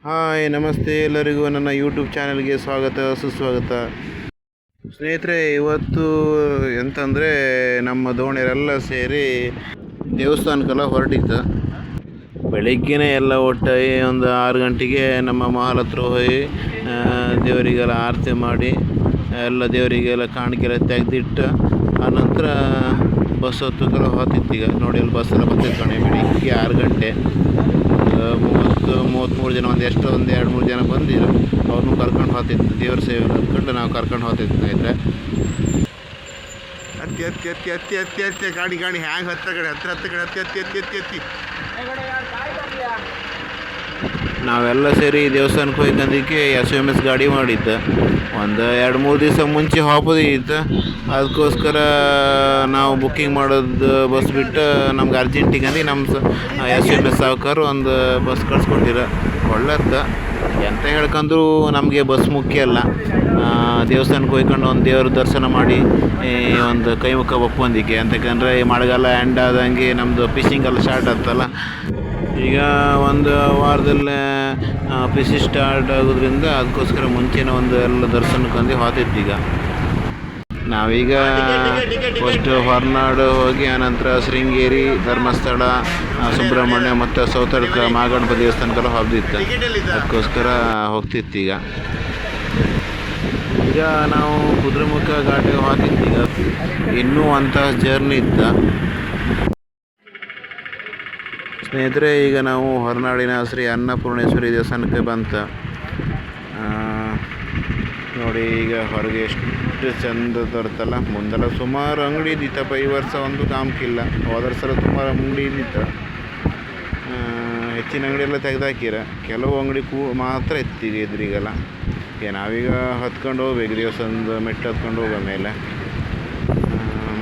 Hi, ನಮಸ್ತೆ ಎಲ್ಲರಿಗೂ. ನನ್ನ ಯೂಟ್ಯೂಬ್ ಚಾನಲ್ಗೆ ಸ್ವಾಗತ ಸುಸ್ವಾಗತ. ಸ್ನೇಹಿತರೆ, ಇವತ್ತು ಎಂತಂದರೆ ನಮ್ಮ ದೋಣಿಯರೆಲ್ಲ ಸೇರಿ ದೇವಸ್ಥಾನಕ್ಕೆಲ್ಲ ಹೊರಟಿತ್ತು. ಬೆಳಿಗ್ಗೆನೇ ಎಲ್ಲ ಒಟ್ಟಾಗಿ ಒಂದು 6 ಗಂಟೆಗೆ ನಮ್ಮ ಮಹಲ್ ಹತ್ರ ಹೋಗಿ ದೇವರಿಗೆಲ್ಲ ಆರತಿ ಮಾಡಿ ಎಲ್ಲ ದೇವರಿಗೆಲ್ಲ ಕಾಣಿಕೆಲ್ಲ ತೆಗೆದಿಟ್ಟು ಆನಂತರ ಬಸ್ ಹೊತ್ತಕ್ಕೆಲ್ಲ ಹೋಗ್ತಿತ್ತು. ಈಗ ನೋಡಿ, ಅಲ್ಲಿ ಬಸ್ಸೆಲ್ಲ ಬರ್ತಿತ್ತು ಕಣೆ. ಬೆಳಿಗ್ಗೆ 6 ಗಂಟೆ 33 ಜನ, ಒಂದು 2-3 ಜನ ಬಂದಿರು. ಅವ್ರನ್ನೂ ಕರ್ಕೊಂಡು ಹೋಗ್ತಿತ್ತು. ದೇವ್ರ ಸೇವೆ ಅಂದ್ಕೊಂಡು ನಾವು ಕರ್ಕೊಂಡು ಹೋಗ್ತಿತ್ತು ಸ್ನೇಹಿತರೆ. ಹತ್ತಿ ಹತ್ತಿ ಹತ್ತಿ ಹತ್ತಿ ಹತ್ತಿ ಹತ್ತಿ ಗಾಡಿ ಹ್ಯಾಂಗೆ ಹತ್ತಿರ ಕಡೆ ಹತ್ತಿ ನಾವೆಲ್ಲ ಸೇರಿ ದೇವಸ್ಥಾನಕ್ಕೆ ಹೋಗ್ಕಂದಕ್ಕೆ SMS ಗಾಡಿ ಮಾಡಿದ್ದ. ಒಂದು 2-3 ದಿವಸ ಮುಂಚೆ ಹೋಗೋದಿತ್ತು. ಅದಕ್ಕೋಸ್ಕರ ನಾವು ಬುಕ್ಕಿಂಗ್ ಮಾಡೋದು ಬಸ್ ಬಿಟ್ಟು ನಮ್ಗೆ ಅರ್ಜೆಂಟಿಗೆ ಅಂದು ನಮ್ಮ SMS ಸಾವುಕಾರು ಒಂದು ಬಸ್ ಕಳ್ಸ್ಕೊಟ್ಟಿರ. ಒಳ್ಳೆದ ಎಂತ ಹೇಳ್ಕೊಂಡ್ರು ನಮಗೆ ಬಸ್ ಮುಖ್ಯ ಅಲ್ಲ. ದೇವಸ್ಥಾನಕ್ಕೆ ಹೋಗ್ಕೊಂಡು ಒಂದು ದೇವ್ರ ದರ್ಶನ ಮಾಡಿ ಒಂದು ಕೈ ಮುಖ ಒಪ್ಪೊಂದಿಕ್ಕೆ. ಅಂತಕಂದರೆ ಈ ಮಳೆಗಾಲ ಎಂಡ್ ಆದಂಗೆ ನಮ್ಮದು ಫಿಶಿಂಗ್ ಎಲ್ಲ ಸ್ಟಾರ್ಟ್ ಆಗ್ತಲ್ಲ. ಈಗ ಒಂದು ವಾರದಲ್ಲೇ ಫಿಶಿಂಗ್ ಸ್ಟಾರ್ಟ್ ಆಗೋದ್ರಿಂದ ಅದಕ್ಕೋಸ್ಕರ ಮುಂಚೆನೇ ಒಂದು ಎಲ್ಲ ದರ್ಶನಕ್ಕೆ ಹೋಗ್ತಿತ್ತು. ಈಗ ನಾವೀಗ ಫಸ್ಟು ಹೊರನಾಡು ಹೋಗಿ ಆನಂತರ ಶೃಂಗೇರಿ, ಧರ್ಮಸ್ಥಳ, ಸುಬ್ರಹ್ಮಣ್ಯ ಮತ್ತು ಸೌತಡ್ಕ ಮಹಾಗಣಪತಿ ದೇವಸ್ಥಾನಕ್ಕೆಲ್ಲ ಹೋಗ್ತಿತ್ತು. ಅದಕ್ಕೋಸ್ಕರ ಹೋಗ್ತಿತ್ತು. ಈಗ ನಾವು ಕುದುರೆಮುಖ ಘಾಟಿಗೆ ಹೋಗ್ತಿತ್ತು. ಈಗ ಇನ್ನೂ ಅಂಥ ಜರ್ನಿ ಇತ್ತು ಸ್ನೇಹಿತರೆ. ಈಗ ನಾವು ಹೊರನಾಡಿನ ಶ್ರೀ ಅನ್ನಪೂರ್ಣೇಶ್ವರಿ ದೇವಸ್ಥಾನಕ್ಕೆ ಬಂತು ನೋಡಿ. ಈಗ ಹೊರಗೆ ಎಷ್ಟು ಚಂದ ತರ್ತಲ್ಲ. ಮುಂದೆಲ್ಲ ಸುಮಾರು ಅಂಗಡಿ ಇದ್ದಿತ್ತಪ್ಪ. ಈ ವರ್ಷ ಒಂದು ಕಾಮಕ್ಕಿಲ್ಲ. ಹೋದ ಸಲ ಸುಮಾರು ಅಂಗಡಿ ಇದ್ದಿತ್ತು. ಹೆಚ್ಚಿನ ಅಂಗಡಿ ಎಲ್ಲ ತೆಗೆದಾಕಿರ. ಕೆಲವು ಅಂಗಡಿ ಮಾತ್ರ ಎತ್ತಿಗೆ ಎದುರಿಗೆಲ್ಲ. ನಾವೀಗ ಹತ್ಕೊಂಡು ಹೋಗ್ಬೇಕು. ದೇವಸ್ಥಾನದ ಮೆಟ್ಟು ಹತ್ಕೊಂಡು ಹೋಗೋ ಮೇಲೆ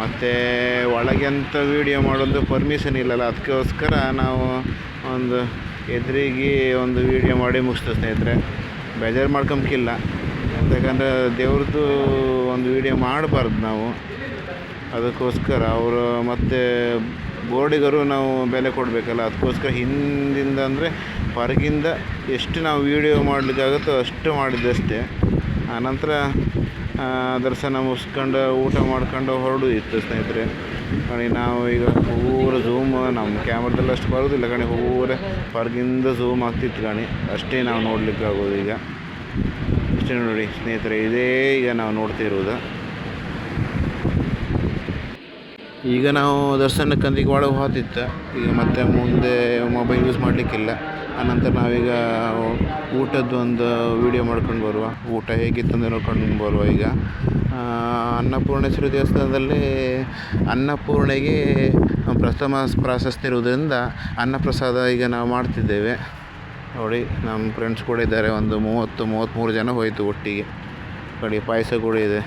ಮತ್ತು ಒಳಗೆ ಅಂತ ವೀಡಿಯೋ ಮಾಡೋದು ಪರ್ಮಿಷನ್ ಇಲ್ಲಲ್ಲ. ಅದಕ್ಕೋಸ್ಕರ ನಾವು ಒಂದು ಎದುರಿಗೆ ಒಂದು ವೀಡಿಯೋ ಮಾಡಿ ಮುಗಿಸ್ತೇವೆ ಸ್ನೇಹಿತರೆ. ಬೇಜಾರು ಮಾಡ್ಕೊಂಬಿಲ್ಲ. ಯಾಕಂದರೆ ದೇವ್ರದ್ದು ಒಂದು ವೀಡಿಯೋ ಮಾಡಬಾರ್ದು ನಾವು. ಅದಕ್ಕೋಸ್ಕರ ಅವರು ಮತ್ತು ಬೋರ್ಡಿಗರು ನಾವು ಬೆಲೆ ಕೊಡಬೇಕಲ್ಲ. ಅದಕ್ಕೋಸ್ಕರ ಹಿಂದಿಂದ ಅಂದರೆ ಹೊರಗಿಂದ ಎಷ್ಟು ನಾವು ವೀಡಿಯೋ ಮಾಡಲಿಕ್ಕಾಗುತ್ತೋ ಅಷ್ಟು ಮಾಡಿದ್ದಷ್ಟೇ. ಆನಂತರ ದರ್ಶನ ಮುಗಿಸ್ಕೊಂಡು ಊಟ ಮಾಡ್ಕೊಂಡು ಹೊರಡೋದಿತ್ತು ಸ್ನೇಹಿತರೆ. ಕಣಿ ನಾವು ಈಗ ಪೂರ ಝೂಮ್ ನಮ್ಮ ಕ್ಯಾಮ್ರದಲ್ಲಿ ಅಷ್ಟು ಬರೋದಿಲ್ಲ ಕಣಿ. ಪೂರ ಹೊರಗಿಂದ ಝೂಮ್ ಆಗ್ತಿತ್ತು ಕಣಿ. ಅಷ್ಟೇ ನಾವು ನೋಡಲಿಕ್ಕಾಗೋದು. ಈಗ ಅಷ್ಟೇ ನೋಡಿ ಸ್ನೇಹಿತರೆ. ಇದೇ ಈಗ ನಾವು ನೋಡ್ತಿರೋದು. ಈಗ ನಾವು ದರ್ಶನಕ್ಕಂದಿಗೆ ಒಳಗೆ ಹೋಗ್ತಿತ್ತು. ಈಗ ಮತ್ತೆ ಮುಂದೆ ಮೊಬೈಲ್ ಯೂಸ್ ಮಾಡಲಿಕ್ಕಿಲ್ಲ. ಆನಂತರ ನಾವೀಗ ಊಟದ್ದು ಒಂದು ವೀಡಿಯೋ ಮಾಡ್ಕೊಂಡು ಬರುವ. ಊಟ ಹೇಗಿತ್ತಂದು ನೋಡ್ಕೊಂಡು ಬರುವ. ಈಗ ಅನ್ನಪೂರ್ಣೇಶ್ವರಿ ದೇವಸ್ಥಾನದಲ್ಲಿ ಅನ್ನಪೂರ್ಣೆಗೆ ಪ್ರಥಮ ಪ್ರಾಶಸ್ತ್ಯ ಇರುವುದರಿಂದ ಅನ್ನಪ್ರಸಾದ ಈಗ ನಾವು ಮಾಡ್ತಿದ್ದೇವೆ ನೋಡಿ. ನಮ್ಮ ಫ್ರೆಂಡ್ಸ್ ಕೂಡ ಇದ್ದಾರೆ. ಒಂದು 30-33 ಜನ ಹೋಯಿತು ಒಟ್ಟಿಗೆ. ಕಡೆ ಪಾಯಸ ಕೂಡ ಇದೆ.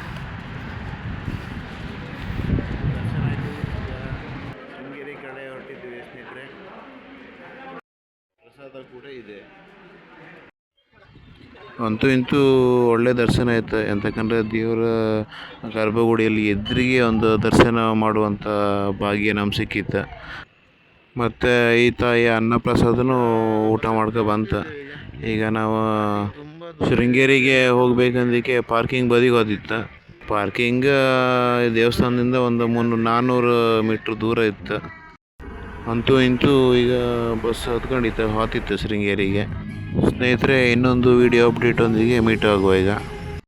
ಶೃಂಗೇರಿ ಕಡೆ ಹೊರಟಿದ್ದೀವಿ ಸ್ನೇಹಿತರೆ. ಪ್ರಸಾದ ಕೂಡ ಇದೆ. ಅಂತೂ ಇಂತೂ ಒಳ್ಳೆ ದರ್ಶನ ಆಯಿತು. ಎಂತಕ್ಕಂದರೆ ದೇವರ ಗರ್ಭಗುಡಿಯಲ್ಲಿ ಎದುರಿಗೆ ಒಂದು ದರ್ಶನ ಮಾಡುವಂಥ ಭಾಗ್ಯ ನಮ್ಗೆ ಸಿಕ್ಕಿತ್ತು. ಮತ್ತು ಈ ತಾಯಿ ಅನ್ನಪ್ರಸಾದನೂ ಊಟ ಮಾಡ್ಕೊ ಬಂತು. ಈಗ ನಾವು ಶೃಂಗೇರಿಗೆ ಹೋಗ್ಬೇಕಂದಕ್ಕೆ ಪಾರ್ಕಿಂಗ್ ಬದಿಗೆ ಹೋದಿತ್ತು. ಪಾರ್ಕಿಂಗ್ ದೇವಸ್ಥಾನದಿಂದ ಒಂದು 300-400 ಮೀಟ್ರ್ ದೂರ ಇತ್ತು. ಅಂತೂ ಇಂತೂ ಈಗ ಬಸ್ ಹತ್ಕೊಂಡಿತ್ತು ಹೋಗ್ತಿತ್ತು ಶೃಂಗೇರಿಗೆ. ಸ್ನೇಹಿತರೆ, ಇನ್ನೊಂದು ವಿಡಿಯೋ ಅಪ್ಡೇಟೊಂದಿಗೆ ಮೀಟ್ ಆಗುವ ಈಗ.